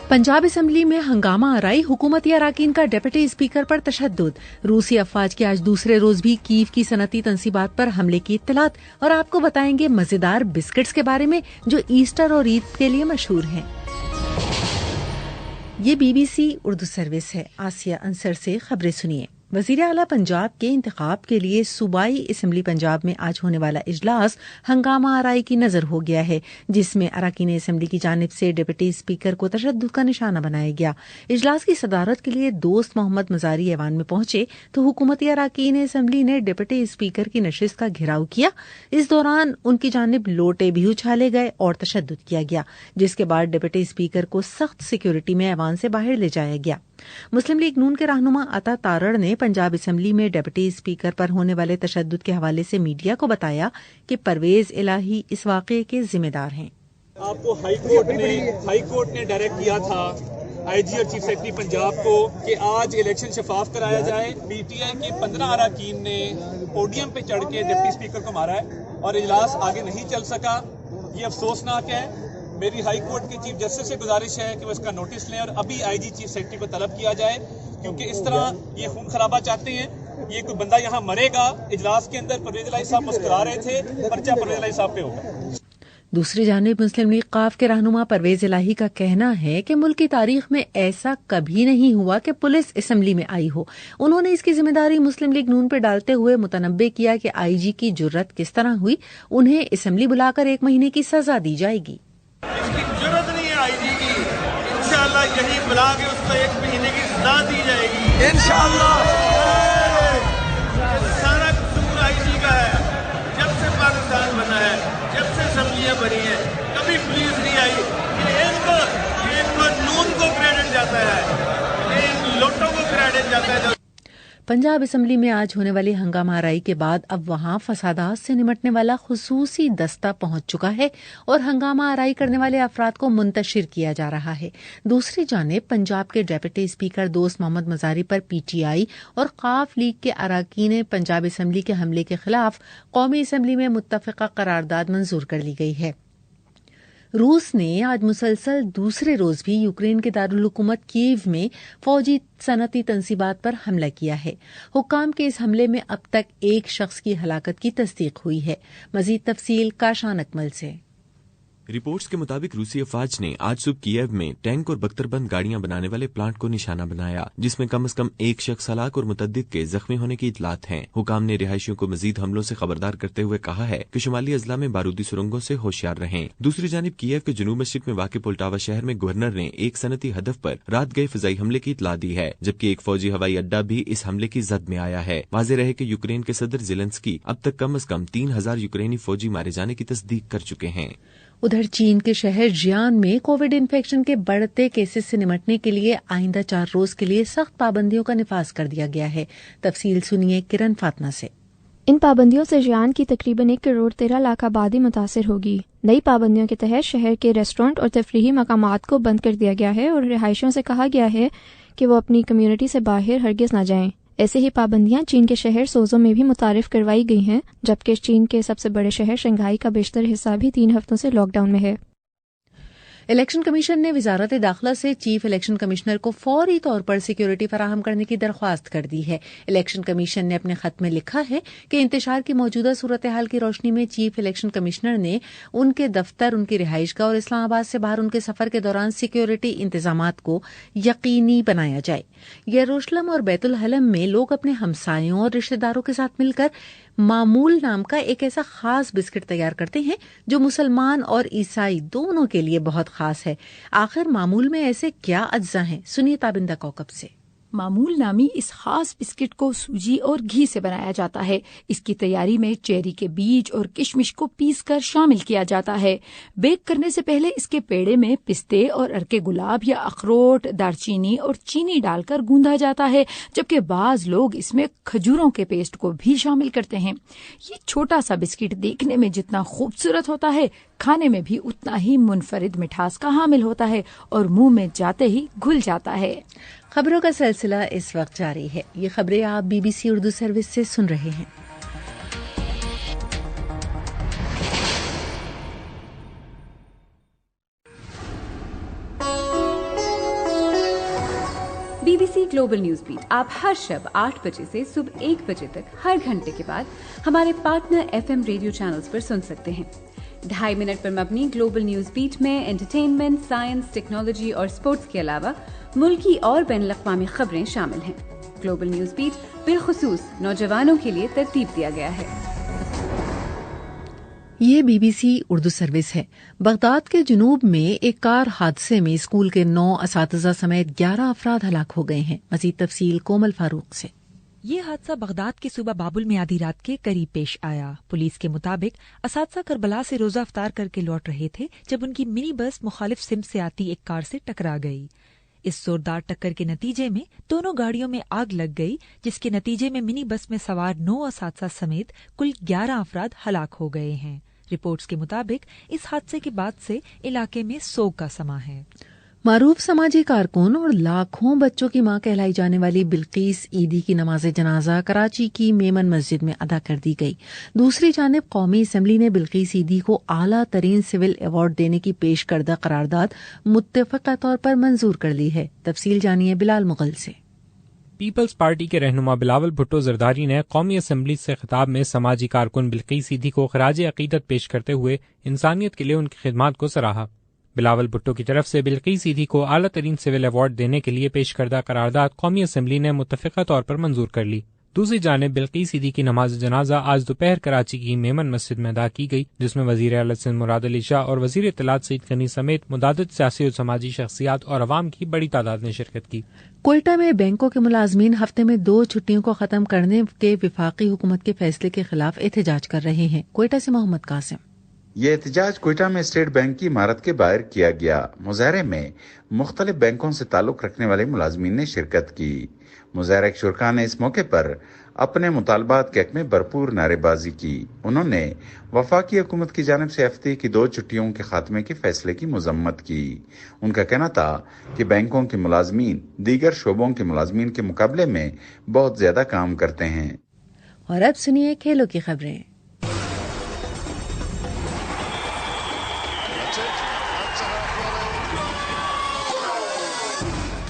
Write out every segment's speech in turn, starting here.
Punjab assembly में हंगामा आराई, हुकूमती अराकीन का डिप्टी स्पीकर पर तशद्दुद। रूसी अफवाज के आज दूसरे रोज भी कीव की सनती तंसीबात पर हमले की इत्तलात, और आपको बताएंगे मजेदार बिस्किट्स के बारे में जो ईस्टर और ईद के लिए मशहूर हैं। ये BBC उर्दू सर्विस है। आसिया अंसर से खबरें सुनिए। वज़ीर आला पंजाब के इंतखाब के लिए सूबाई असम्बली पंजाब में आज होने वाला इजलास हंगामा आराई की नज़र हो गया है, जिसमें अराकीन असम्बली की जानिब से डिप्टी स्पीकर को तशद्दुद का निशाना बनाया गया। इजलास की सदारत के लिए दोस्त मोहम्मद मजारी ऐवान में पहुंचे तो हुकूमती अराकीन असम्बली ने डिप्टी स्पीकर की नशिस्त का घेराव किया। इस दौरान उनकी जानिब लोटे भी उछाले गए और तशद्दुद किया गया, जिसके बाद डिप्टी स्पीकर को सख्त सिक्योरिटी में ऐवान से बाहर ले जाया गया। मुस्लिम लीग नून के रहनुमा अता तारड़ ने पंजाब असम्बली में डिप्टी स्पीकर पर होने वाले तशद्दुद के हवाले से मीडिया को बताया कि परवेज इलाही इस वाक़े के जिम्मेदार हैं। आपको हाई कोर्ट ने डायरेक्ट किया था IG और चीफ सेक्रेटरी पंजाब को कि आज इलेक्शन शफाफ कराया जाए। PTI के 15 अराकीन ने पोडियम पे चढ़ के डिप्टी स्पीकर को मारा है और इजलास आगे नहीं चल सका। ये अफसोसनाक है। मेरी हाई कोर्ट के चीफ जस्टिस से गुजारिश है कि वो इसका नोटिस लें और अभी IG चीफ सेक्रेटरी को तलब किया जाए, क्योंकि इस तरह ये खून खराबा चाहते हैं। ये कोई बंदा यहाँ मरेगा। इजलास के अंदर परवेज इलाही साहब मुस्कुरा रहे थे, पर्चा परवेज इलाही साहब पे होगा। दूसरी जानिब मुस्लिम लीग काफ के रहनुमा परवेज इलाही का कहना है कि मुल्क की तारीख में ऐसा कभी नहीं हुआ कि पुलिस असम्बली में आई हो। उन्होंने इसकी जिम्मेदारी मुस्लिम लीग नून पर डालते हुए मुतनब्बे किया कि IG की जुर्रत किस तरह हुई। उन्हें असम्बली बुलाकर 1 महीने की सजा दी जाएगी। इसकी जरूरत नहीं है IG की। इंशाअल्लाह यही बुला के उसको 1 महीने की सजा दी जाएगी इंशाअल्लाह। सारा कसूर IG का है। जब से पाकिस्तान बना है, जब से असम्बलियां बनी है, कभी पुलिस नहीं आई। इनको नून को क्रेडिट जाता है, इन लोटों को क्रेडिट जाता है। पंजाब असम्बली में आज होने वाली हंगामा आराई के बाद अब वहां फसादात से निमटने वाला खुसूसी दस्ता पहुंच चुका है और हंगामा आराई करने वाले अफराद को मुंतशिर किया जा रहा है। दूसरी जानिब पंजाब के डिप्टी स्पीकर दोस्त मोहम्मद मजारी पर PTI और काफ लीग के अराकीन पंजाब असम्बली के हमले के खिलाफ कौमी असम्बली में मुत्तफ़िक़ा करारदाद मंजूर कर ली गई है। रूस ने आज मुसलसल दूसरे रोज भी यूक्रेन के दारुल हुकूमत कीव में फौजी सनती तंसीबात पर हमला किया है। हुक्काम के इस हमले में अब तक 1 शख्स की हलाकत की तस्दीक हुई है। मजीद तफसील काशान अकमल से। रिपोर्ट्स के मुताबिक रूसी अफवाज ने आज सुबह कीव में टैंक और बख्तरबंद गाड़ियां बनाने वाले प्लांट को निशाना बनाया, जिसमें कम से कम 1 शख्स हलाक और मुतद्दिद के जख्मी होने की इतलात हैं। हुकाम ने रिहायशियों को मजीद हमलों से खबरदार करते हुए कहा है कि शुमाली अजला में बारूदी सुरंगों से होशियार रहें। दूसरी जानिब कीव के जनूब मशरिक में वाक़ पोल्टावा शहर में गवर्नर ने एक सनती हदफ पर रात गए फिजाई हमले की इतला दी है, जबकि एक फौजी हवाई अड्डा भी इस हमले की जद में आया है। वाज़ेह रहे कि यूक्रेन के सदर ज़ेलेंस्की अब तक कम 3000 यूक्रेनी फौजी मारे जाने की तस्दीक कर चुके हैं। उधर चीन के शहर जियान में कोविड इन्फेक्शन के बढ़ते केसेस से निमटने के लिए आइंदा 4 रोज के लिए सख्त पाबंदियों का निफाज कर दिया गया है। तफसील सुनिए किरण फातमा से। इन पाबंदियों से जियान की तकरीबन 1 करोड़ 13 लाख आबादी मुतासिर होगी। नई पाबंदियों के तहत शहर के रेस्टोरेंट और तफरीही मकामात को बंद कर दिया गया है और रिहायशियों से कहा गया है कि वो अपनी कम्यूनिटी से बाहर हरगिज न जाएं। ऐसे ही पाबंदियां चीन के शहर सोजो में भी मुतारिफ करवाई गई हैं, जबकि चीन के सबसे बड़े शहर शंघाई का बेशतर हिस्सा भी 3 हफ्तों से लॉकडाउन में है। इलेक्शन कमीशन ने वजारत दाखिला से चीफ इलेक्शन कमिश्नर को फौरी तौर पर सिक्योरिटी फराहम करने की दरख्वास्त कर दी है। इलेक्शन कमीशन ने अपने खत में लिखा है कि इंतशार की मौजूदा सूरत हाल की रोशनी में चीफ इलेक्शन कमिश्नर ने उनके दफ्तर, उनकी रिहाइशगाह और इस्लामाबाद से बाहर उनके सफर के दौरान सिक्योरिटी इंतजामात को यकीनी बनाया जाए। यरूशलेम और बैतुल हलम में लोग अपने हमसायों और रिश्तेदारों के साथ मिलकर मामूल नाम का एक ऐसा खास बिस्किट तैयार करते हैं जो मुसलमान और ईसाई दोनों के लिए बहुत खास है। आखिर मामूल में ऐसे क्या अज्जा हैं? सुनिए ताबिंदा कौकब से। मामूल नामी इस खास बिस्किट को सूजी और घी से बनाया जाता है। इसकी तैयारी में चेरी के बीज और किशमिश को पीसकर शामिल किया जाता है। बेक करने से पहले इसके पेड़े में पिस्ते और अरके गुलाब या अखरोट, दालचीनी और चीनी डालकर गूंधा जाता है, जबकि बाज लोग इसमें खजूरों के पेस्ट को भी शामिल करते हैं। ये छोटा सा बिस्किट देखने में जितना खूबसूरत होता है, खाने में भी उतना ही मुनफरिद मिठास का हामिल होता है और मुंह में जाते ही घुल जाता है। खबरों का सिलसिला इस वक्त जारी है। ये खबरें आप BBC उर्दू सर्विस से सुन रहे हैं। BBC گلوبل نیوز بیٹ آپ ہر شب 8 بجے سے صبح 1 بجے تک ہر گھنٹے کے بعد ہمارے پارٹنر FM ریڈیو چینلز پر سن سکتے ہیں. 2.5 منٹ پر مبنی گلوبل نیوز بیٹ میں انٹرٹینمنٹ، سائنس، ٹیکنالوجی اور اسپورٹس کے علاوہ ملکی اور بین الاقوامی خبریں شامل ہیں. گلوبل نیوز بیٹ بالخصوص نوجوانوں کے لیے ترتیب دیا گیا ہے. یہ BBC اردو سروس ہے. بغداد کے جنوب میں ایک کار حادثے میں اسکول کے 9 اساتذہ سمیت 11 افراد ہلاک ہو گئے ہیں. مزید تفصیل کومل فاروق سے. یہ حادثہ بغداد کے صوبہ بابل میں آدھی رات کے قریب پیش آیا. پولیس کے مطابق اساتذہ کربلا سے روزہ افطار کر کے لوٹ رہے تھے جب ان کی منی بس مخالف سمت سے آتی ایک کار سے ٹکرا گئی. اس زوردار ٹکر کے نتیجے میں دونوں گاڑیوں میں آگ لگ گئی، جس کے نتیجے میں منی بس میں سوار 9 اساتذہ سمیت کل 11 افراد ہلاک ہو گئے ہیں. رپورٹس کے مطابق اس حادثے کے بعد سے علاقے میں سوگ کا سماں ہے. معروف سماجی کارکن اور لاکھوں بچوں کی ماں کہلائی جانے والی بلقیس عیدی کی نماز جنازہ کراچی کی میمن مسجد میں ادا کر دی گئی. دوسری جانب قومی اسمبلی نے بلقیس عیدی کو اعلیٰ ترین سول ایوارڈ دینے کی پیش کردہ قرارداد متفقہ طور پر منظور کر لی ہے. تفصیل جانیے بلال مغل سے. پیپلز پارٹی کے رہنما بلاول بھٹو زرداری نے قومی اسمبلی سے خطاب میں سماجی کارکن بلقیس عیدی کو خراج عقیدت پیش کرتے ہوئے انسانیت کے لیے ان کی خدمات کو سراہا. بلاول بھٹو کی طرف سے بلقیس عیدی کو اعلیٰ ترین سول ایوارڈ دینے کے لیے پیش کردہ قرارداد قومی اسمبلی نے متفقہ طور پر منظور کر لی. دوسری جانب بلقیس عیدی کی نماز جنازہ آج دوپہر کراچی کی میمن مسجد میں ادا کی گئی، جس میں وزیر اعلی سندھ مراد علی شاہ اور وزیر اطلاعات سعید غنی سمیت متعدد سیاسی اور سماجی شخصیات اور عوام کی بڑی تعداد نے شرکت کی. کوئٹہ میں بینکوں کے ملازمین ہفتے میں 2 چھٹیوں کو ختم کرنے کے وفاقی حکومت کے فیصلے کے خلاف احتجاج کر رہے ہیں. کوئٹہ سے محمد قاسم. یہ احتجاج کوئٹہ میں اسٹیٹ بینک کی عمارت کے باہر کیا گیا. مظاہرے میں مختلف بینکوں سے تعلق رکھنے والے ملازمین نے شرکت کی. مظاہرہ کے شرکاء نے اس موقع پر اپنے مطالبات کے حق میں بھرپور نعرے بازی کی. انہوں نے وفاقی حکومت کی جانب سے ہفتے کی 2 چھٹیوں کے خاتمے کے فیصلے کی مذمت کی. ان کا کہنا تھا کہ بینکوں کے ملازمین دیگر شعبوں کے ملازمین کے مقابلے میں بہت زیادہ کام کرتے ہیں. اور اب سنیے کھیلوں کی خبریں.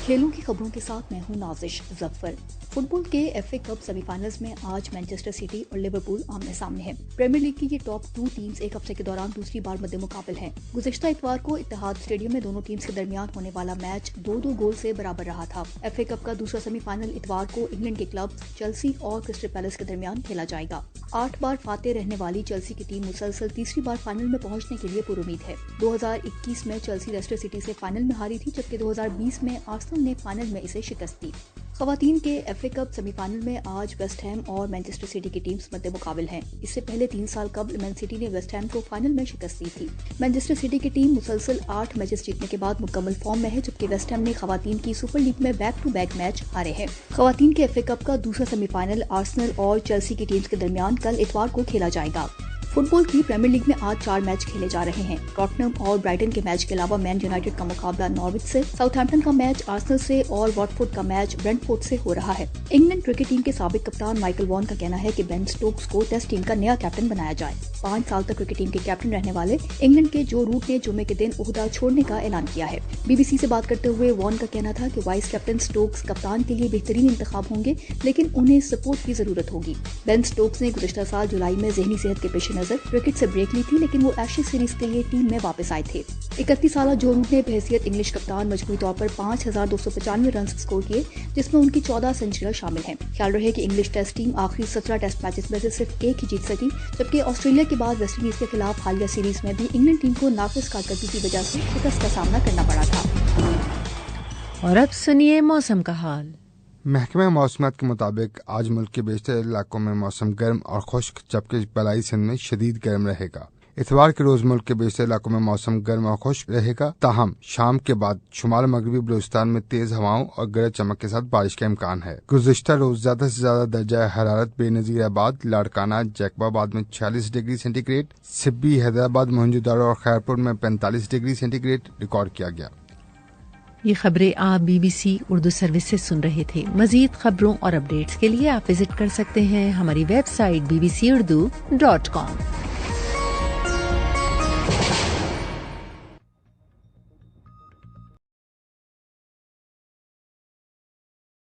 کھیلوں کی خبروں کے ساتھ میں ہوں نازش ظفر. فٹ بال کے F A cup semi finals میں آج مانچسٹر سٹی اور لیورپول آمنے سامنے ہیں. پریمیئر لیگ کی یہ ٹاپ 2 ٹیمز ایک ہفتے کے دوران دوسری بار مد مقابل ہیں. گزشتہ اتوار کو اتحاد اسٹیڈیم میں دونوں ٹیمز کے درمیان ہونے والا میچ 2-2 گول سے برابر رہا تھا. ایف اے کپ کا دوسرا سیمی فائنل اتوار کو انگلینڈ کے کلب چیلسی اور کرسٹل پیلس کے درمیان کھیلا جائے گا. 8 بار فاتح رہنے والی چیلسی کی ٹیم مسلسل تیسری بار فائنل میں پہنچنے کے لیے پر امید ہے. 2021 میں چیلسی لیسٹر سٹی سے فائنل میں ہاری تھی، جبکہ 2020 میں آرسنل نے فائنل میں اسے شکست دی. خواتین کے F A cup semi final میں آج ویسٹ ہیم اور مانچسٹر سٹی کی ٹیمز مد مقابل ہیں. اس سے پہلے 3 سال قبل مین سٹی نے ویسٹ ہیم کو فائنل میں شکست دی تھی. مانچسٹر سٹی کی ٹیم مسلسل 8 میچز جیتنے کے بعد مکمل فارم میں ہے، جبکہ ویسٹ ہیم نے خواتین کی سپر لیگ میں بیک ٹو بیک میچ ہارے ہیں. خواتین کے ایف اے کپ کا دوسرا سیمی فائنل آرسنل اور چیلسی کی ٹیمز کے درمیان کل اتوار کو کھیلا جائے گا. فٹ بال کی پریمیئر لیگ میں آج 4 میچ کھیلے جا رہے ہیں. ٹاٹنہم اور برائٹن کے میچ کے علاوہ مین یونائیٹڈ کا مقابلہ ناروچ سے، ساؤتھ ہیمپٹن کا میچ آرسنل سے اور واٹفورڈ کا میچ برنٹ فورڈ سے ہو رہا ہے. انگلینڈ کرکٹ ٹیم کے سابق کپتان مائیکل وان کا کہنا ہے کہ بین سٹوکس کو ٹیسٹ ٹیم کا نیا کیپٹن بنایا جائے. 5 سال تک کرکٹ ٹیم کے کیپٹن رہنے والے انگلینڈ کے جو روٹ نے جمعے کے دن عہدہ چھوڑنے کا اعلان کیا ہے. BBC سے بات کرتے ہوئے وان کا کہنا تھا کہ وائس کیپٹن سٹوکس کپتان کے لیے بہترین انتخاب ہوں گے، لیکن انہیں سپورٹ کی ضرورت ہوگی. بین سٹوکس نے گزشتہ سال جولائی میں ذہنی صحت کے پیش نظر کرکٹ سے بریک لی تھی، لیکن وہ ایشز سیریز کے لیے ٹیم میں واپس آئے تھے. 31 سالہ جو روٹ نے بحیثیت انگلش کپتان مجموعی طور پر 5295 رنز اسکور کیے، جس میں ان کی 14 سنچریاں شامل ہیں. خیال رہے کہ انگلش ٹیسٹ ٹیم آخری 17 ٹیسٹ میچز میں سے صرف 1 ہی جیت سکی، جبکہ آسٹریلیا کے بعد ویسٹ انڈیز کے خلاف حالیہ سیریز میں بھی انگلینڈ ٹیم کو ناقص کارکردگی کی وجہ سے شکست کا سامنا کرنا پڑا تھا. اور اب سنیے موسم کا حال. محکمہ موسمیات کے مطابق آج ملک کے بیشتر علاقوں میں موسم گرم اور خشک، جبکہ بالائی سندھ میں شدید گرم رہے گا. اتوار کے روز ملک کے بیشتر علاقوں میں موسم گرم اور خشک رہے گا، تاہم شام کے بعد شمال مغربی بلوچستان میں تیز ہواؤں اور گرج چمک کے ساتھ بارش کا امکان ہے. گزشتہ روز زیادہ سے زیادہ درجہ حرارت بے نظیر آباد، لاڑکانہ، جیکب آباد میں 46 ڈگری سینٹی گریڈ، سبی، حیدرآباد، موہنجودڑو اور خیرپور میں 45 ڈگری سینٹی گریڈ ریکارڈ کیا گیا. یہ خبریں آپ BBC اردو سروس سے سن رہے تھے. مزید خبروں اور اپڈیٹس کے لیے آپ وزٹ کر سکتے ہیں ہماری ویب سائٹ bbcurdu.com.